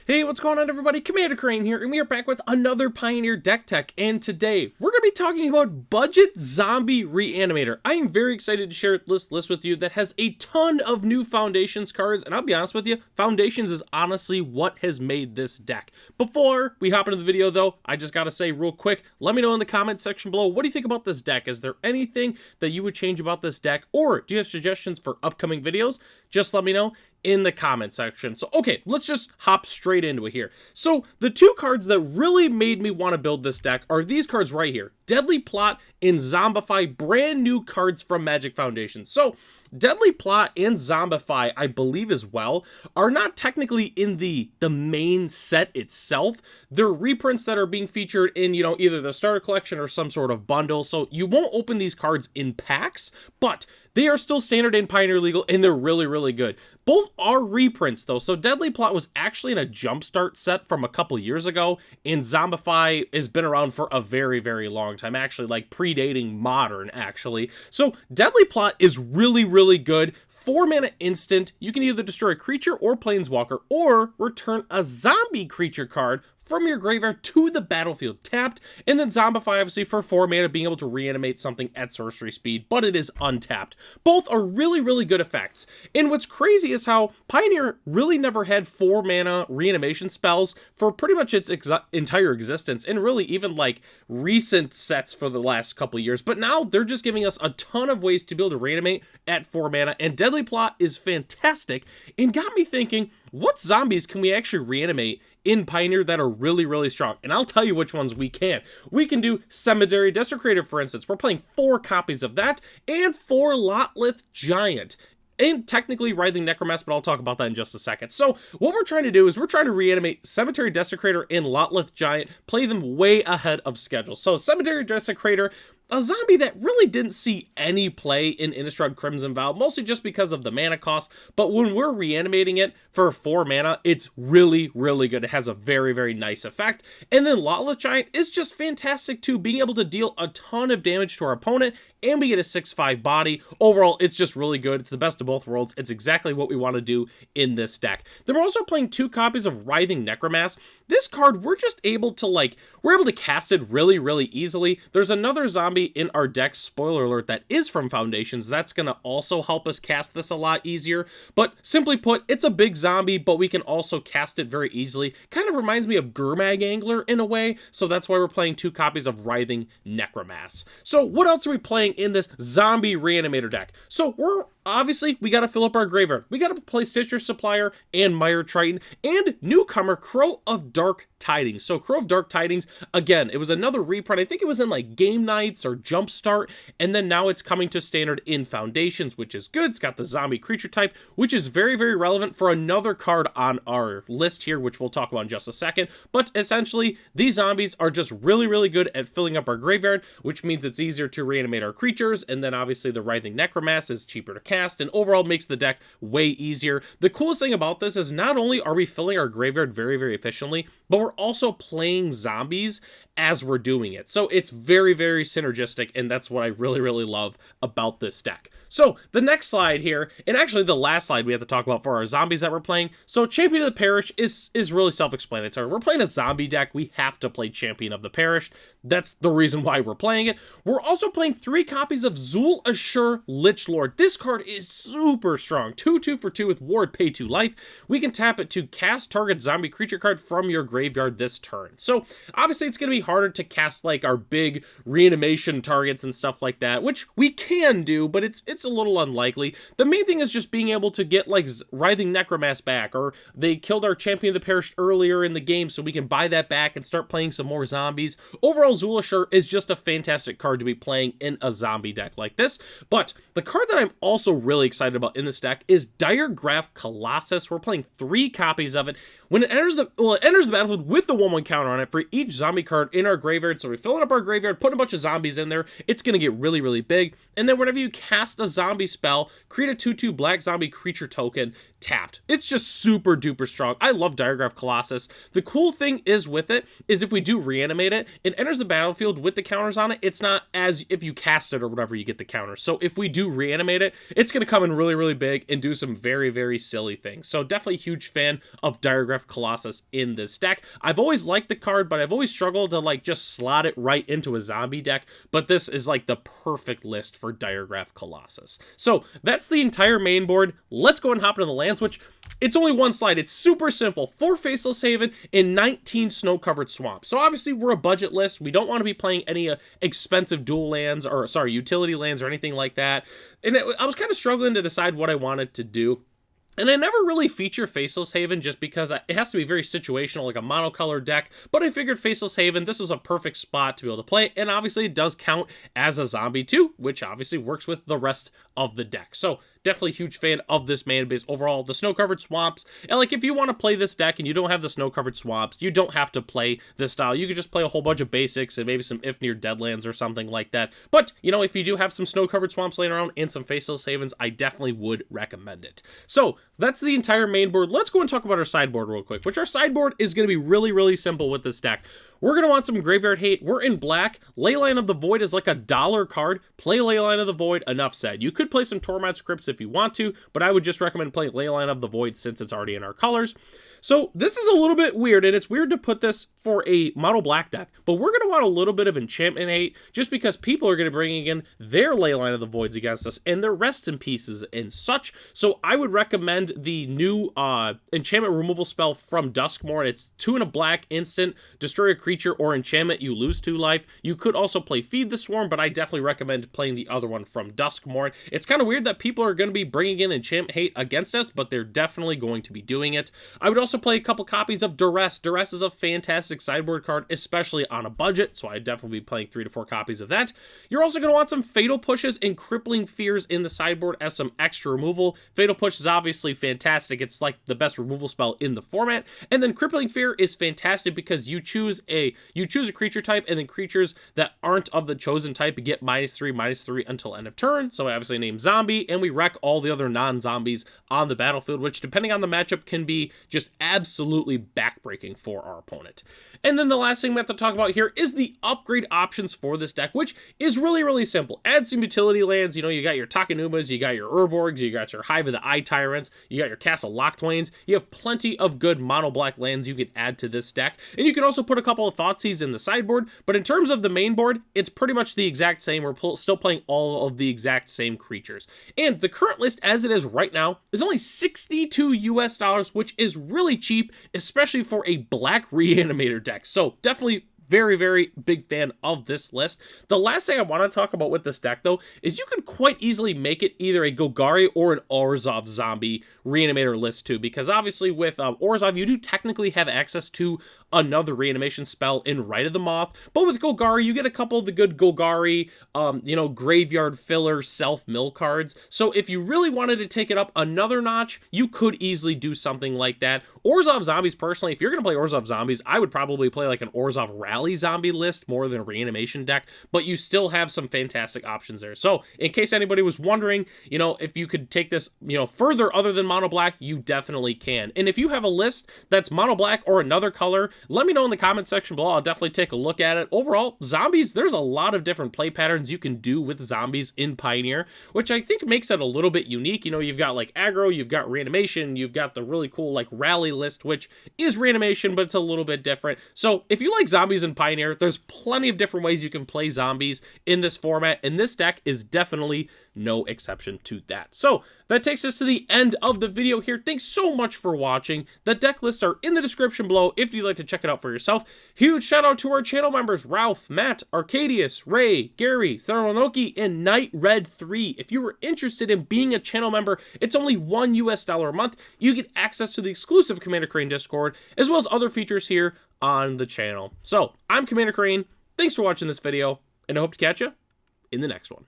Hey, what's going on everybody? Commander Crane here, and we are back with another Pioneer deck tech, and today we're going to be talking about Budget Zombie Reanimator. I am very excited to share this list with you that has a ton of new Foundations cards, and I'll be honest with you, Foundations is honestly what has made this deck. Before we hop into the video though, I just gotta say real quick, let me know in the comment section below, what do you think about this deck? Is there anything that you would change about this deck, or do you have suggestions for upcoming videos? Just let me know in the comment section. So okay, let's just hop straight into it here. So the two cards that really made me want to build this deck are these cards right here, Deadly Plot and Zombify, brand new cards from Magic Foundations. So Deadly Plot and Zombify, I believe as well, are not technically in the main set itself. They're reprints that are being featured in, either the starter collection or some sort of bundle. So you won't open these cards in packs, but they are still standard in Pioneer Legal, and they're really, really good. Both are reprints, though. So Deadly Plot was actually in a Jumpstart set from a couple years ago, and Zombify has been around for a very, very long time, actually, like predating Modern, actually. So Deadly Plot is really, really good. 4-mana instant. You can either destroy a creature or planeswalker, or return a zombie creature card from your graveyard to the battlefield tapped, and then Zombify obviously for 4 mana being able to reanimate something at sorcery speed, but it is untapped. Both are really, really good effects. And what's crazy is how Pioneer really never had 4 mana reanimation spells for pretty much its entire existence, and really even like recent sets for the last couple years. But now they're just giving us a ton of ways to be able to reanimate at 4 mana, and Deadly Plot is fantastic and got me thinking, what zombies can we actually reanimate in Pioneer that are really, really strong? And I'll tell you which ones we can. We can do Cemetery Desecrator, for instance. We're playing 4 copies of that, and 4 Lotlith Giant. And technically Writhing Necromancer, but I'll talk about that in just a second. So what we're trying to do is we're trying to reanimate Cemetery Desecrator and Lotlith Giant, play them way ahead of schedule. So Cemetery Desecrator, a zombie that really didn't see any play in Innistrad Crimson Vow, mostly just because of the mana cost, but when we're reanimating it for 4 mana, it's really, really good. It has a very, very nice effect. And then Lotlith Giant is just fantastic too, being able to deal a ton of damage to our opponent, and we get a 6/5 body. Overall, it's just really good. It's the best of both worlds. It's exactly what we want to do in this deck. Then we're also playing 2 copies of Writhing Necromancer. This card, we're just able to we're able to cast it really, really easily. There's another zombie in our deck, spoiler alert, that is from Foundations. That's going to also help us cast this a lot easier. But simply put, it's a big zombie, but we can also cast it very easily. Kind of reminds me of Gurmag Angler in a way. So that's why we're playing 2 copies of Writhing Necromancer. So what else are we playing in this Zombie Reanimator deck? So we got to fill up our graveyard. We got to play Stitcher Supplier and Mire Triton, and newcomer Crow of Dark Tidings. So Crow of Dark Tidings, again, it was another reprint. I think it was in like Game Nights or Jumpstart, and then now it's coming to standard in Foundations, which is good. It's got the zombie creature type, which is very, very relevant for another card on our list here, which we'll talk about in just a second. But essentially, these zombies are just really, really good at filling up our graveyard, which means it's easier to reanimate our creatures, and then obviously the Writhing Necromancer is cheaper to cast, and overall makes the deck way easier. The coolest thing about this is not only are we filling our graveyard very, very efficiently, but we're also playing zombies as we're doing it. So it's very, very synergistic, and that's what I really, really love about this deck. So the next slide here, and actually the last slide we have to talk about for our zombies that we're playing. So Champion of the Parish is really self-explanatory. We're playing a zombie deck. We have to play Champion of the Parish. That's the reason why we're playing it. We're also playing 3 copies of Zul Ashur Lich Lord. This card is super strong. 2/2 for 2 with Ward, pay 2 life. We can tap it to cast target zombie creature card from your graveyard this turn. So obviously it's going to be harder to cast like our big reanimation targets and stuff like that, which we can do, but it's a little unlikely. The main thing is just being able to get like Writhing Necromancer back, or they killed our Champion of the Parish earlier in the game, so we can buy that back and start playing some more zombies. Overall, Zul Ashur is just a fantastic card to be playing in a zombie deck like this. But the card that I'm also really excited about in this deck is Diregraph Colossus. We're playing 3 copies of it. When it enters the battlefield with the 1/1 counter on it for each zombie card in our graveyard. So we're filling up our graveyard, putting a bunch of zombies in there. It's going to get really, really big. And then whenever you cast a zombie spell, create a 2/2 black zombie creature token. tapped. It's just super duper strong. I love Diregraph Colossus. The cool thing is with it is if we do reanimate it, it enters the battlefield with the counters on it. It's not as if you cast it or whatever, you get the counters. So if we do reanimate it, it's going to come in really, really big and do some very, very silly things. So definitely a huge fan of Diregraph Colossus in this deck. I've always liked the card, but I've always struggled to like just slot it right into a zombie deck. But this is like the perfect list for Diregraph Colossus. So that's the entire main board. Let's go and hop into the land switch. It's only one slide. It's super simple. 4 Faceless Haven and 19 snow-covered swamps. So obviously we're a budget list. We don't want to be playing any expensive dual lands or utility lands or anything like that. And I was kind of struggling to decide what I wanted to do. And I never really feature Faceless Haven just because it has to be very situational, like a monocolor deck. But I figured Faceless Haven, this was a perfect spot to be able to play. And obviously it does count as a zombie too, which obviously works with the rest of the deck. So definitely a huge fan of this mana base overall. The snow-covered swamps, and like if you want to play this deck and you don't have the snow-covered swamps, you don't have to play this style. You could just play a whole bunch of basics and maybe some if near deadlands or something like that. But, you know, if you do have some snow-covered swamps laying around and some Faceless Havens, I definitely would recommend it. So that's the entire main board. Let's go and talk about our sideboard real quick, which our sideboard is going to be really, really simple with this deck. We're going to want some Graveyard Hate. We're in black. Leyline of the Void is like a $1 card. Play Leyline of the Void, enough said. You could play some Torment Scripts if you want to, but I would just recommend playing Leyline of the Void since it's already in our colors. So this is a little bit weird, and it's weird to put this for a mono black deck, but we're going to want a little bit of enchantment hate just because people are going to be bringing in their Leyline of the Voids against us and their Rest in Pieces and such. So I would recommend the new enchantment removal spell from Duskmourn. It's 2 and a black instant, destroy a creature or enchantment, you lose 2 life. You could also play Feed the Swarm, but I definitely recommend playing the other one from Duskmourn. It's kind of weird that people are going to be bringing in enchantment hate against us, but they're definitely going to be doing it. I would also play a couple copies of Duress. Duress is a fantastic sideboard card, especially on a budget, so I'd definitely be playing 3 to 4 copies of that. You're also going to want some Fatal Pushes and Crippling Fears in the sideboard as some extra removal. Fatal Push is obviously fantastic. It's like the best removal spell in the format. And then Crippling Fear is fantastic because you choose a creature type, and then creatures that aren't of the chosen type get -3/-3 until end of turn. So I obviously name zombie, and we wreck all the other non-zombies on the battlefield, which depending on the matchup can be just absolutely backbreaking for our opponent. And then the last thing we have to talk about here is the upgrade options for this deck, which is really, really simple. Add some utility lands. You know, you got your Takanumas, you got your Urborgs, you got your Hive of the Eye Tyrants, you got your Castle Locktwains. You have plenty of good mono black lands you can add to this deck. And you can also put a couple of Thoughtseize in the sideboard, but in terms of the main board, it's pretty much the exact same. We're still playing all of the exact same creatures. And the current list as it is right now is only $62 US, which is really cheap, especially for a black Reanimator deck. So definitely very, very big fan of this list. The last thing I want to talk about with this deck, though, is you could quite easily make it either a Golgari or an Orzhov zombie Reanimator list, too, because obviously with Orzhov, you do technically have access to another reanimation spell in Rite of the Moth, but with Golgari, you get a couple of the good Golgari, graveyard filler self-mill cards. So if you really wanted to take it up another notch, you could easily do something like that. Orzhov zombies, personally, if you're going to play Orzhov zombies, I would probably play like an Orzhov Rally zombie list more than a reanimation deck, but you still have some fantastic options there. So in case anybody was wondering, if you could take this, further other than mono black, you definitely can. And if you have a list that's mono black or another color, let me know in the comment section below. I'll definitely take a look at it. Overall, zombies, there's a lot of different play patterns you can do with zombies in Pioneer, which I think makes it a little bit unique. You've got like aggro, you've got reanimation, you've got the really cool like rally list, which is reanimation, but it's a little bit different. So if you like zombies in Pioneer, there's plenty of different ways you can play zombies in this format, and this deck is definitely no exception to that. So that takes us to the end of the video here. Thanks so much for watching. The deck lists are in the description below if you'd like to check it out for yourself. Huge shout out to our channel members, Ralph, Matt, Arcadius, Ray, Gary, Thermonoki, and Night Red 3. If you were interested in being a channel member, it's only $1 US a month. You get access to the exclusive Commander Crane Discord, as well as other features here on the channel. So I'm Commander Crane. Thanks for watching this video, and I hope to catch you in the next one.